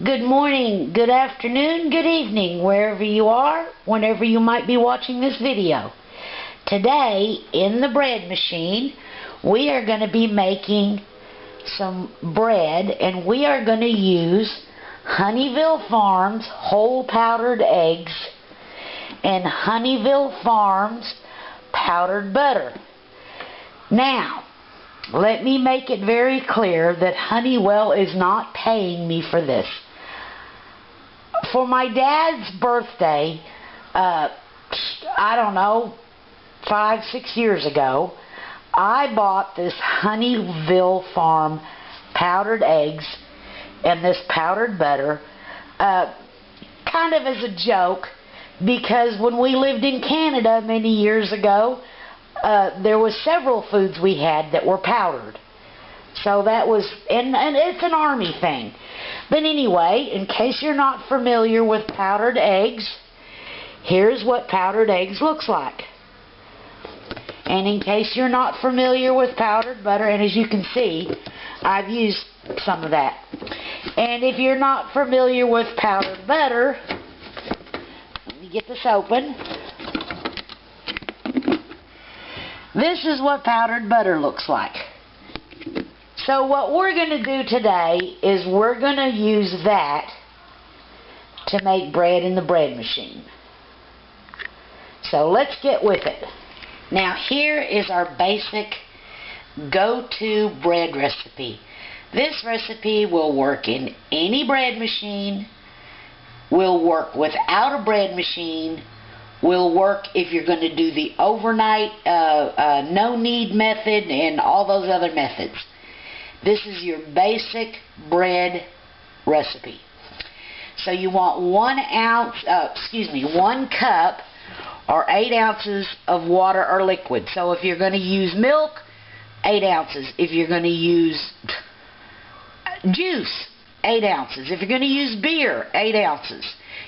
Good morning, good afternoon, good evening, wherever you are, whenever you might be watching this video. Today, in the bread machine, we are going to be making some bread, and we are going to use Honeyville Farms whole powdered eggs and Honeyville Farms powdered butter. Now, let me make it very clear that Honeywell is not paying me for this. For my dad's birthday, I don't know, 5-6 years ago, I bought this Honeyville Farm powdered eggs and this powdered butter, kind of as a joke, because when we lived in Canada many years ago, there was several foods we had that were powdered. So that was, and it's an army thing. But anyway, in case you're not familiar with powdered eggs, here's what powdered eggs looks like. And in case you're not familiar with powdered butter, and as you can see, I've used some of that. And if you're not familiar with powdered butter, let me get this open. This is what powdered butter looks like. So what we're going to do today is we're going to use that to make bread in the bread machine. So let's get with it. Now here is our basic go-to bread recipe. This recipe will work in any bread machine, will work without a bread machine, will work if you're going to do the overnight no-knead method and all those other methods. This is your basic bread recipe. So you want 1 cup or 8 ounces of water or liquid. So if you're going to use milk, 8 ounces. If you're going to use juice, 8 ounces. If you're going to use beer, 8 ounces.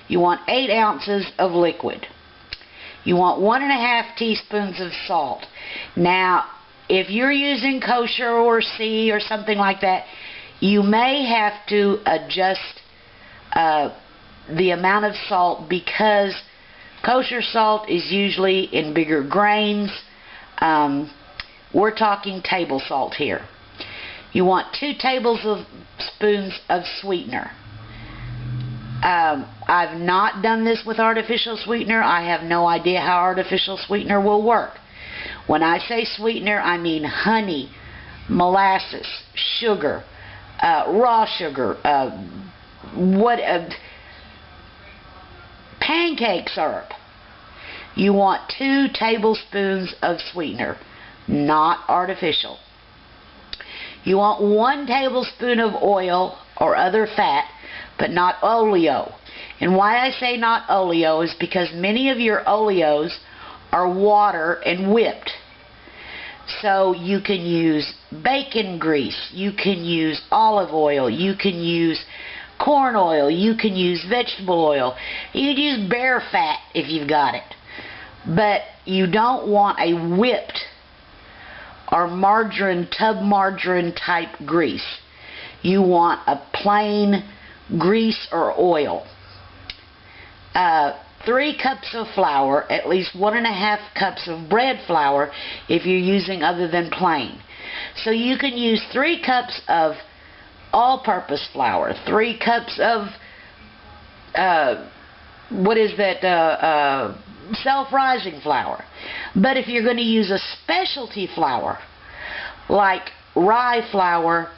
You want 8 ounces of liquid. You want 1½ teaspoons of salt. Now, if you're using kosher or C or something like that, you may have to adjust the amount of salt, because kosher salt is usually in bigger grains. We're talking table salt here. You want 2 tablespoons of sweetener. I've not done this with artificial sweetener. I have no idea how artificial sweetener will work. When I say sweetener, I mean honey, molasses, sugar, raw sugar, pancake syrup. You want 2 tablespoons of sweetener, not artificial. You want 1 tablespoon of oil or other fat, but not oleo. And why I say not oleo is because many of your oleos are water and whipped. So you can use bacon grease, you can use olive oil, you can use corn oil, you can use vegetable oil, you can use bear fat if you've got it. But you don't want a whipped or margarine, tub margarine type grease. You want a plain grease or oil. 3 cups of flour, at least 1½ cups of bread flour if you're using other than plain. So you can use 3 cups of all-purpose flour, 3 cups of self-rising flour. But if you're going to use a specialty flour like rye flour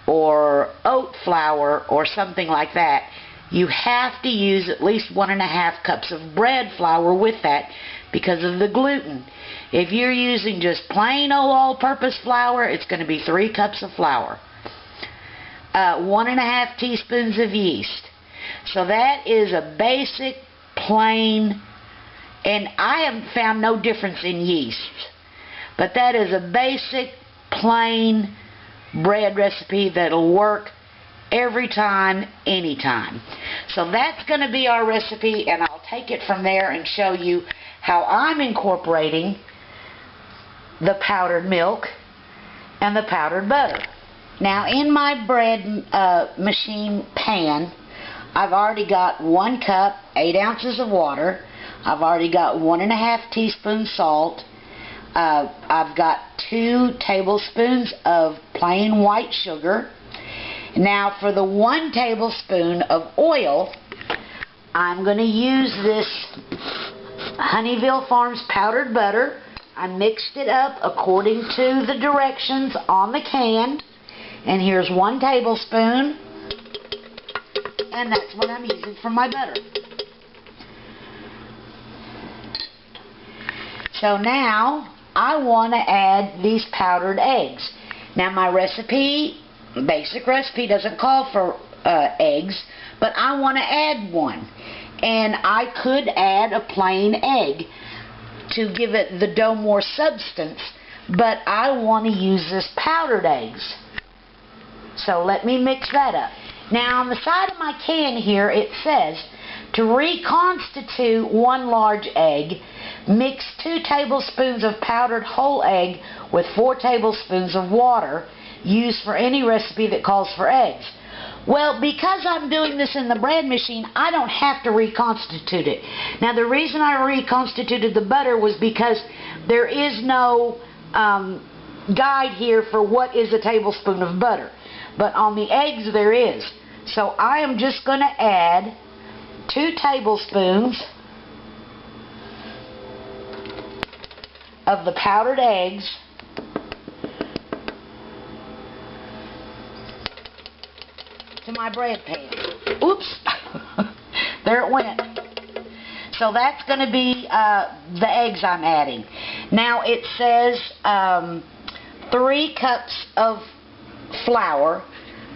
or oat flour or something like that, you have to use at least 1½ cups of bread flour with that because of the gluten. If you're using just plain old all-purpose flour, it's going to be 3 cups of flour. 1½ teaspoons of yeast. So that is a basic, plain, and I have found no difference in yeast. But that is a basic, plain bread recipe that'll work every time, anytime. So that's going to be our recipe, and I'll take it from there and show you how I'm incorporating the powdered milk and the powdered butter. Now in my bread machine pan, I've already got 1 cup, 8 ounces of water. I've already got 1½ teaspoons salt. I've got 2 tablespoons of plain white sugar. Now for the 1 tablespoon of oil, I'm going to use this Honeyville Farms powdered butter. I mixed it up according to the directions on the can. And here's 1 tablespoon. And that's what I'm using for my butter. So now I want to add these powdered eggs. Now my recipe, basic recipe, doesn't call for eggs, but I want to add one. And I could add a plain egg to give it the dough more substance, but I want to use this powdered eggs. So let me mix that up. Now on the side of my can here it says to reconstitute 1 large egg, mix 2 tablespoons of powdered whole egg with 4 tablespoons of water used for any recipe that calls for eggs. Well, because I'm doing this in the bread machine, I don't have to reconstitute it. Now, the reason I reconstituted the butter was because there is no guide here for what is a tablespoon of butter. But on the eggs, there is. So I am just going to add 2 tablespoons of the powdered eggs to my bread pan. Oops. There it went. So that's going to be the eggs I'm adding. Now it says 3 cups of flour.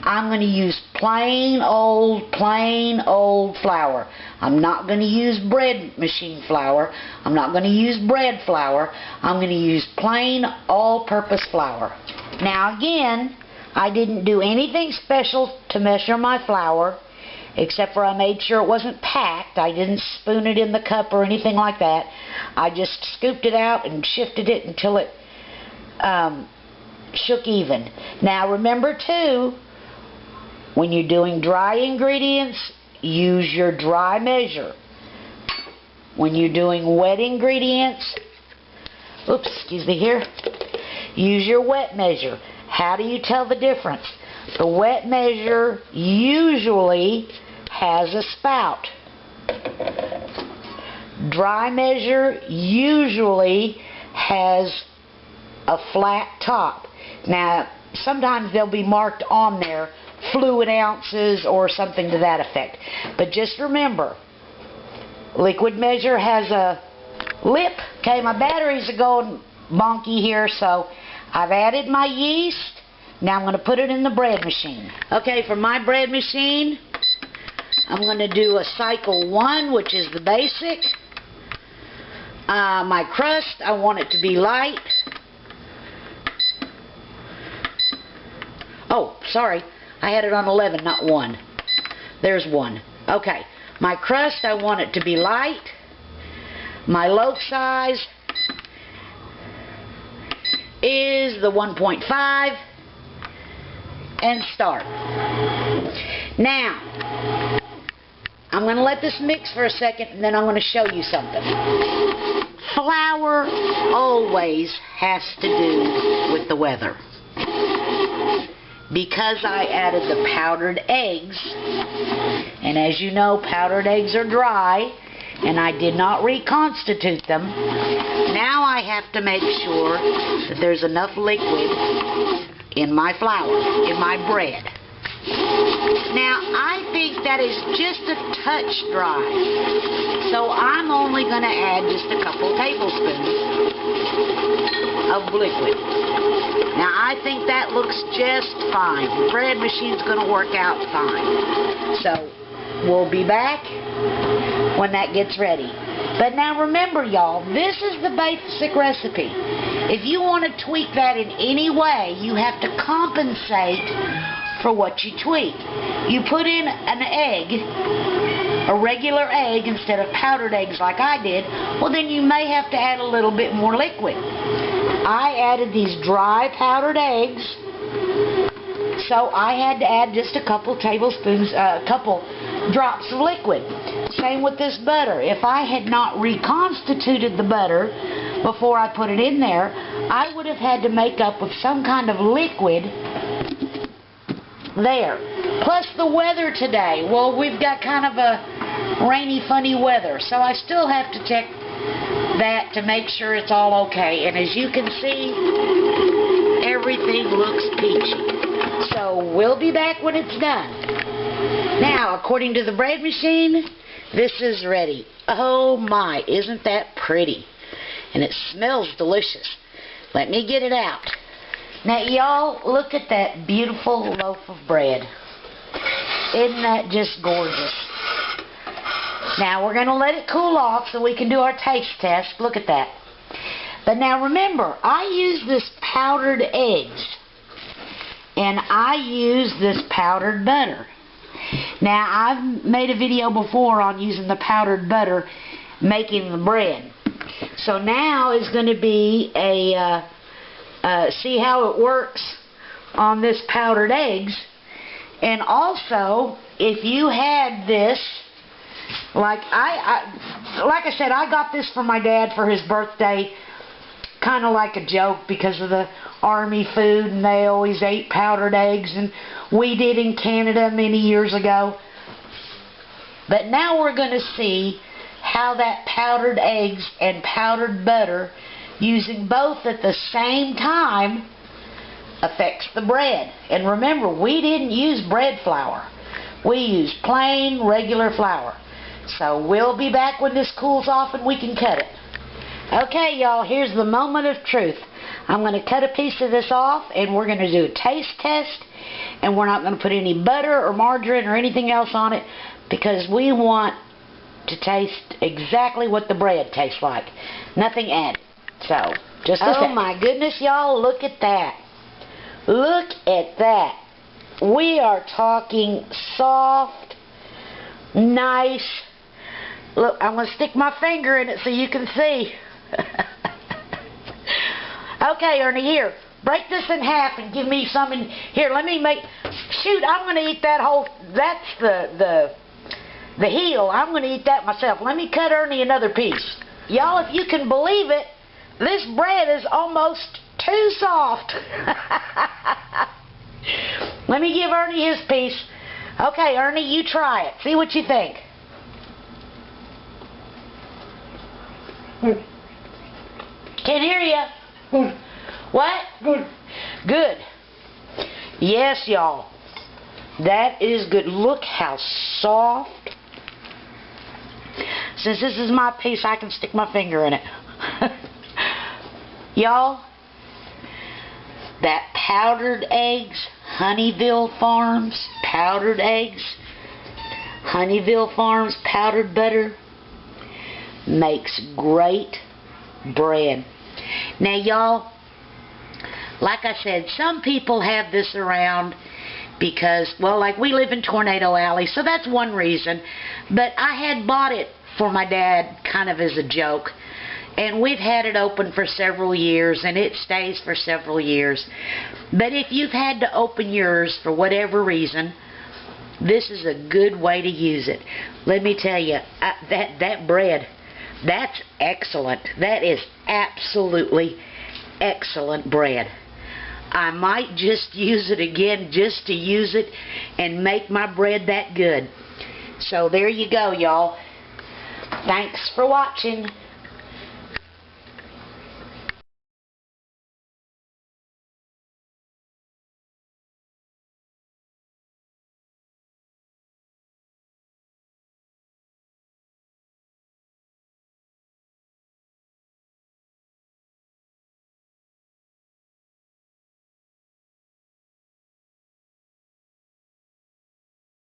I'm going to use plain old flour. I'm not going to use bread machine flour. I'm not going to use bread flour. I'm going to use plain all-purpose flour. Now again, I didn't do anything special to measure my flour, except for I made sure it wasn't packed. I didn't spoon it in the cup or anything like that. I just scooped it out and shifted it until it shook even. Now remember too, when you're doing dry ingredients, use your dry measure. When you're doing wet ingredients, oops, excuse me here, use your wet measure. How do you tell the difference? The wet measure usually has a spout. Dry measure usually has a flat top. Now, sometimes they'll be marked on there, fluid ounces or something to that effect. But just remember, liquid measure has a lip. Okay, my batteries are going bonky here, so I've added my yeast. Now I'm going to put it in the bread machine. Okay, for my bread machine, I'm going to do a cycle 1, which is the basic. My crust, I want it to be light. Oh, sorry. I had it on 11, not 1. There's 1. Okay. My crust, I want it to be light. My loaf size is the 1.5. And start. Now, I'm going to let this mix for a second and then I'm going to show you something. Flour always has to do with the weather. Because I added the powdered eggs, and as you know, powdered eggs are dry, and I did not reconstitute them, now I have to make sure that there's enough liquid in my flour, in my bread. Now, I think that is just a touch dry, so I'm only going to add just a couple tablespoons of liquid. Now, I think that looks just fine. The bread machine's going to work out fine. So, we'll be back when that gets ready. But now remember, y'all, this is the basic recipe. If you want to tweak that in any way, you have to compensate for what you tweak. You put in an egg, a regular egg instead of powdered eggs like I did, well then you may have to add a little bit more liquid. I added these dry powdered eggs, so I had to add just a couple tablespoons, a couple drops of liquid. Same with this butter. If I had not reconstituted the butter before I put it in there, I would have had to make up with some kind of liquid there. Plus the weather today. Well, we've got kind of a rainy, funny weather, so I still have to check that to make sure it's all okay. And as you can see, everything looks peachy. So we'll be back when it's done. Now, according to the bread machine, this is ready. Oh my, isn't that pretty? And it smells delicious. Let me get it out. Now, y'all, look at that beautiful loaf of bread. Isn't that just gorgeous? Now, we're going to let it cool off so we can do our taste test. Look at that. But now, remember, I use this powdered eggs. And I use this powdered butter. Now, I've made a video before on using the powdered butter making the bread. So now is going to be a, see how it works on this powdered eggs. And also, if you had this, like I said, I got this for my dad for his birthday, kind of like a joke because of the Army food, and they always ate powdered eggs, and we did in Canada many years ago. But now we're going to see how that powdered eggs and powdered butter, using both at the same time, affects the bread. And remember, we didn't use bread flour. We used plain, regular flour. So we'll be back when this cools off and we can cut it. Okay, y'all, here's the moment of truth. I'm going to cut a piece of this off, and we're going to do a taste test, and we're not going to put any butter or margarine or anything else on it because we want to taste exactly what the bread tastes like. Nothing added. So, just a second. Oh my goodness, y'all, look at that. Look at that. We are talking soft, nice. Look, I'm going to stick my finger in it so you can see. Okay, Ernie, here. Break this in half and give me some in here. Let me make... Shoot, I'm going to eat that whole... That's the heel. I'm going to eat that myself. Let me cut Ernie another piece. Y'all, if you can believe it, this bread is almost too soft. Let me give Ernie his piece. Okay, Ernie, you try it. See what you think. Can't hear you. Good. What? Good. Good. Yes, y'all. That is good. Look how soft. Since this is my piece, I can stick my finger in it. Y'all, that powdered eggs, Honeyville Farms, powdered eggs, Honeyville Farms powdered butter, makes great bread. Now, y'all, like I said, some people have this around because, well, like we live in Tornado Alley, so that's one reason. But I had bought it for my dad kind of as a joke. And we've had it open for several years, and it stays for several years. But if you've had to open yours for whatever reason, this is a good way to use it. Let me tell you, that bread, that's excellent. That is absolutely excellent bread. I might just use it again just to use it and make my bread that good. So there you go, y'all. Thanks for watching.